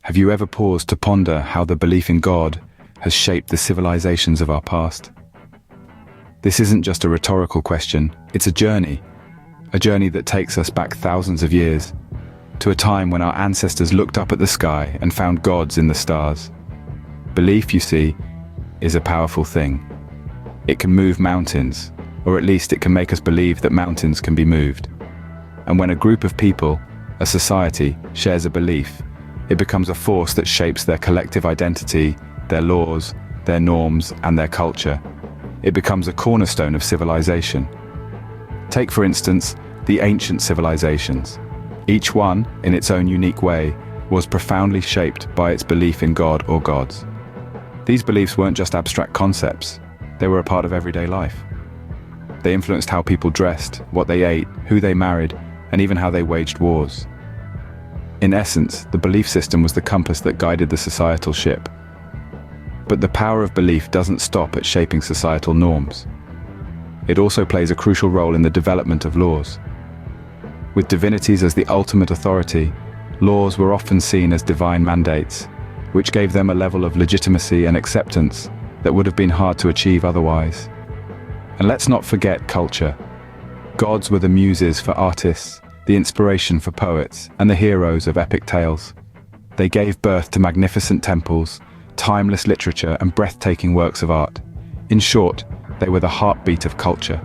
Have you ever paused to ponder how the belief in God has shaped the civilizations of our past? This isn't just a rhetorical question, it's a journey that takes us back thousands of years, to a time when our ancestors looked up at the sky and found gods in the stars. Belief, you see, is a powerful thing. It can move mountains, or at least it can make us believe that mountains can be moved. And when a group of people, a society, shares a belief, it becomes a force that shapes their collective identity, their laws, their norms, and their culture. It becomes a cornerstone of civilization. Take, for instance, the ancient civilizations. Each one, in its own unique way, was profoundly shaped by its belief in God or gods. These beliefs weren't just abstract concepts, they were a part of everyday life. They influenced how people dressed, what they ate, who they married, and even how they waged wars. In essence, the belief system was the compass that guided the societal ship. But the power of belief doesn't stop at shaping societal norms. It also plays a crucial role in the development of laws. With divinities as the ultimate authority, laws were often seen as divine mandates, which gave them a level of legitimacy and acceptance that would have been hard to achieve otherwise. And let's not forget culture. Gods were the muses for artists, the inspiration for poets, and the heroes of epic tales. They gave birth to magnificent temples, timeless literature, and breathtaking works of art. In short, they were the heartbeat of culture.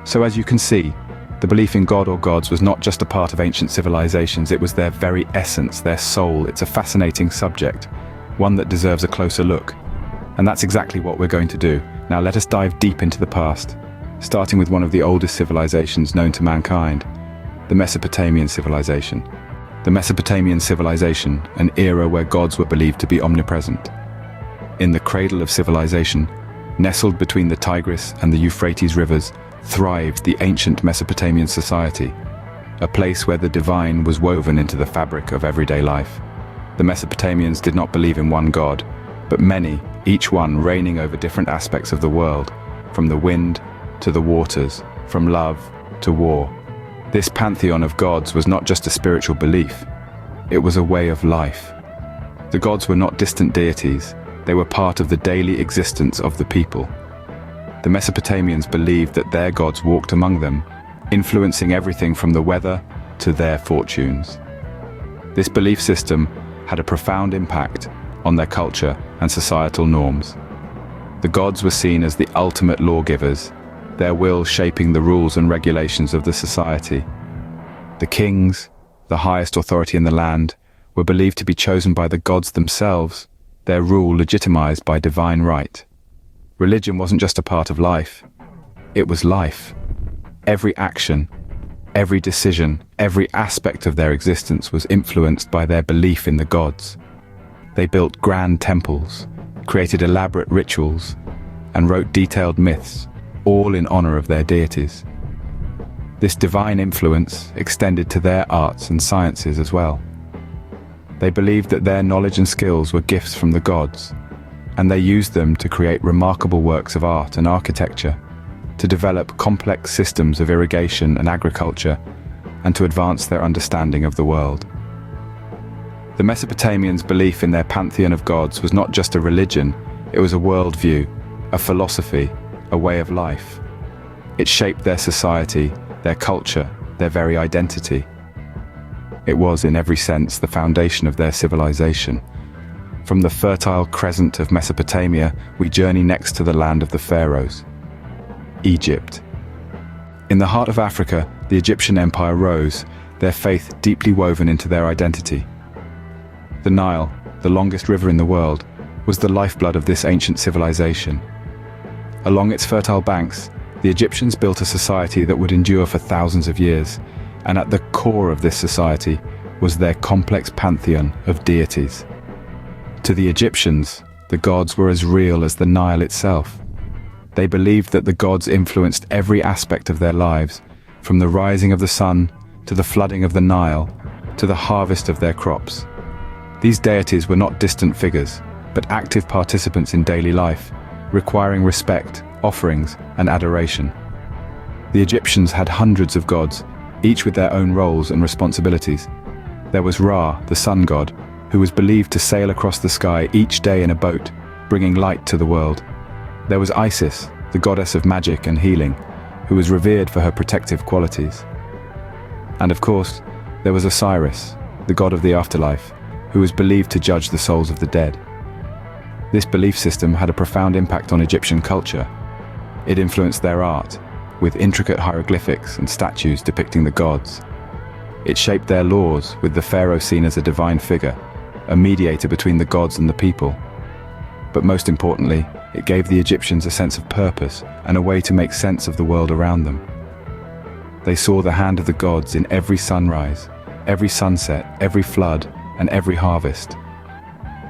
So as you can see, the belief in God or gods was not just a part of ancient civilizations, it was their very essence, their soul. It's a fascinating subject, one that deserves a closer look. And that's exactly what we're going to do. Now let us dive deep into the past, starting with one of the oldest civilizations known to mankind, the Mesopotamian Civilization. The Mesopotamian Civilization, an era where gods were believed to be omnipresent. In the cradle of civilization, nestled between the Tigris and the Euphrates rivers, thrived the ancient Mesopotamian society, a place where the divine was woven into the fabric of everyday life. The Mesopotamians did not believe in one god, but many, each one reigning over different aspects of the world, from the wind to the waters, from love to war. This pantheon of gods was not just a spiritual belief, it was a way of life. The gods were not distant deities, they were part of the daily existence of the people. The Mesopotamians believed that their gods walked among them, influencing everything from the weather to their fortunes. This belief system had a profound impact on their culture and societal norms. The gods were seen as the ultimate lawgivers, their will shaping the rules and regulations of the society. The kings, the highest authority in the land, were believed to be chosen by the gods themselves, their rule legitimized by divine right. Religion wasn't just a part of life, it was life. Every action, every decision, every aspect of their existence was influenced by their belief in the gods. They built grand temples, created elaborate rituals, and wrote detailed myths, all in honor of their deities. This divine influence extended to their arts and sciences as well. They believed that their knowledge and skills were gifts from the gods, and they used them to create remarkable works of art and architecture, to develop complex systems of irrigation and agriculture, and to advance their understanding of the world. The Mesopotamians' belief in their pantheon of gods was not just a religion, it was a worldview, a philosophy, a way of life. It shaped their society, their culture, their very identity. It was, in every sense, the foundation of their civilization. From the fertile crescent of Mesopotamia, we journey next to the land of the pharaohs, Egypt. In the heart of Africa, the Egyptian empire rose, their faith deeply woven into their identity. The Nile, the longest river in the world, was the lifeblood of this ancient civilization. Along its fertile banks, the Egyptians built a society that would endure for thousands of years, and at the core of this society was their complex pantheon of deities. To the Egyptians, the gods were as real as the Nile itself. They believed that the gods influenced every aspect of their lives, from the rising of the sun to the flooding of the Nile to the harvest of their crops. These deities were not distant figures, but active participants in daily life, requiring respect, offerings, and adoration. The Egyptians had hundreds of gods, each with their own roles and responsibilities. There was Ra, the sun god, who was believed to sail across the sky each day in a boat, bringing light to the world. There was Isis, the goddess of magic and healing, who was revered for her protective qualities. And of course, there was Osiris, the god of the afterlife, who was believed to judge the souls of the dead. This belief system had a profound impact on Egyptian culture. It influenced their art, with intricate hieroglyphics and statues depicting the gods. It shaped their laws, with the pharaoh seen as a divine figure, a mediator between the gods and the people. But most importantly, it gave the Egyptians a sense of purpose and a way to make sense of the world around them. They saw the hand of the gods in every sunrise, every sunset, every flood, and every harvest.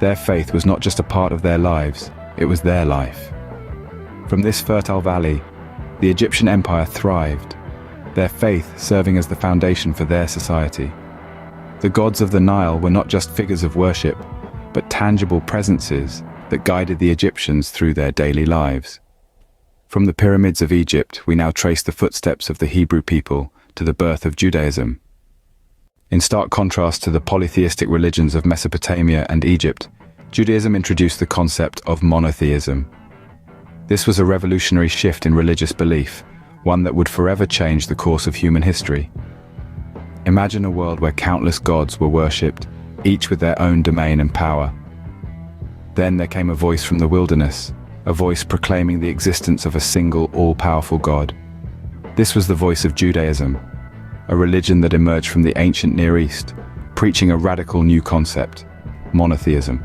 Their faith was not just a part of their lives, it was their life. From this fertile valley, the Egyptian empire thrived, their faith serving as the foundation for their society. The gods of the Nile were not just figures of worship, but tangible presences that guided the Egyptians through their daily lives. From the pyramids of Egypt, we now trace the footsteps of the Hebrew people to the birth of Judaism. In stark contrast to the polytheistic religions of Mesopotamia and Egypt, Judaism introduced the concept of monotheism. This was a revolutionary shift in religious belief, one that would forever change the course of human history. Imagine a world where countless gods were worshipped, each with their own domain and power. Then there came a voice from the wilderness, a voice proclaiming the existence of a single, all-powerful God. This was the voice of Judaism, a religion that emerged from the ancient Near East, preaching a radical new concept, monotheism.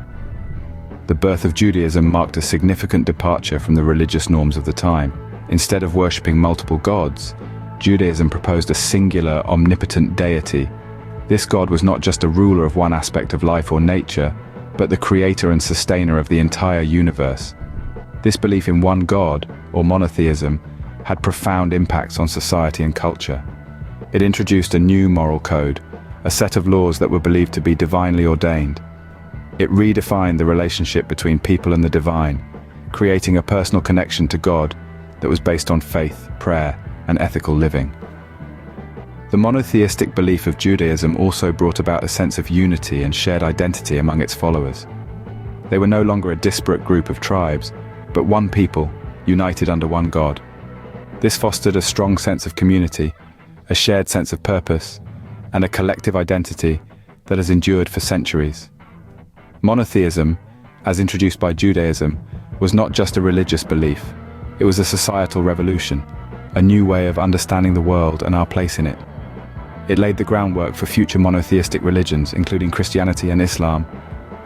The birth of Judaism marked a significant departure from the religious norms of the time. Instead of worshipping multiple gods, Judaism proposed a singular, omnipotent deity. This God was not just a ruler of one aspect of life or nature, but the creator and sustainer of the entire universe. This belief in one God, or monotheism, had profound impacts on society and culture. It introduced a new moral code, a set of laws that were believed to be divinely ordained. It redefined the relationship between people and the divine, creating a personal connection to God that was based on faith, prayer, and ethical living. The monotheistic belief of Judaism also brought about a sense of unity and shared identity among its followers. They were no longer a disparate group of tribes, but one people, united under one God. This fostered a strong sense of community, a shared sense of purpose, and a collective identity that has endured for centuries. Monotheism, as introduced by Judaism, was not just a religious belief, it was a societal revolution, a new way of understanding the world and our place in it. It laid the groundwork for future monotheistic religions, including Christianity and Islam,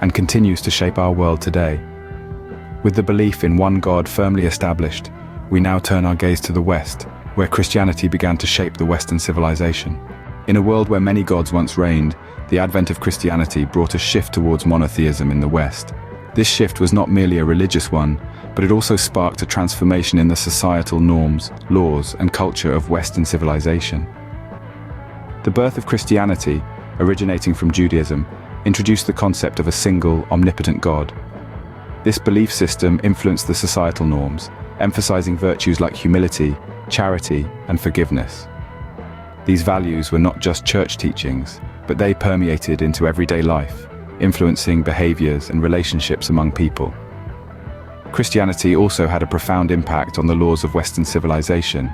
and continues to shape our world today. With the belief in one God firmly established, we now turn our gaze to the West, where Christianity began to shape the Western civilization. In a world where many gods once reigned, the advent of Christianity brought a shift towards monotheism in the West. This shift was not merely a religious one, but it also sparked a transformation in the societal norms, laws, and culture of Western civilization. The birth of Christianity, originating from Judaism, introduced the concept of a single, omnipotent God. This belief system influenced the societal norms, emphasizing virtues like humility, charity, and forgiveness. These values were not just church teachings, but they permeated into everyday life, influencing behaviors and relationships among people. Christianity also had a profound impact on the laws of Western civilization.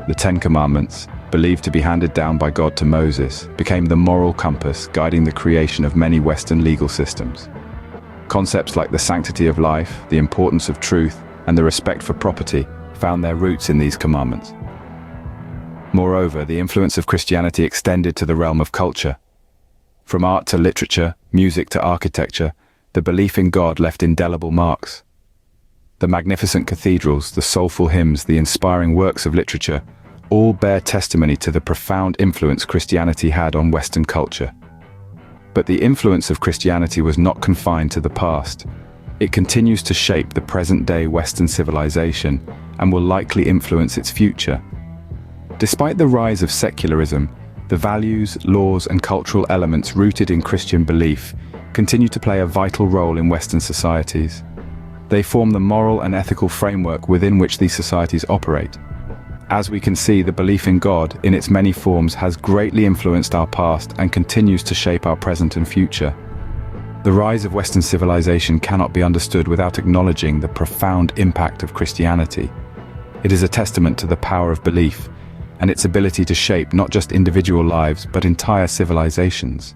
The Ten Commandments, believed to be handed down by God to Moses, became the moral compass guiding the creation of many Western legal systems. Concepts like the sanctity of life, the importance of truth, and the respect for property found their roots in these commandments. Moreover, the influence of Christianity extended to the realm of culture. From art to literature, music to architecture, the belief in God left indelible marks. The magnificent cathedrals, the soulful hymns, the inspiring works of literature all bear testimony to the profound influence Christianity had on Western culture. But the influence of Christianity was not confined to the past. It continues to shape the present-day Western civilization and will likely influence its future. Despite the rise of secularism, the values, laws, and cultural elements rooted in Christian belief continue to play a vital role in Western societies. They form the moral and ethical framework within which these societies operate. As we can see, the belief in God, in its many forms, has greatly influenced our past and continues to shape our present and future. The rise of Western civilization cannot be understood without acknowledging the profound impact of Christianity. It is a testament to the power of belief and its ability to shape not just individual lives but entire civilizations.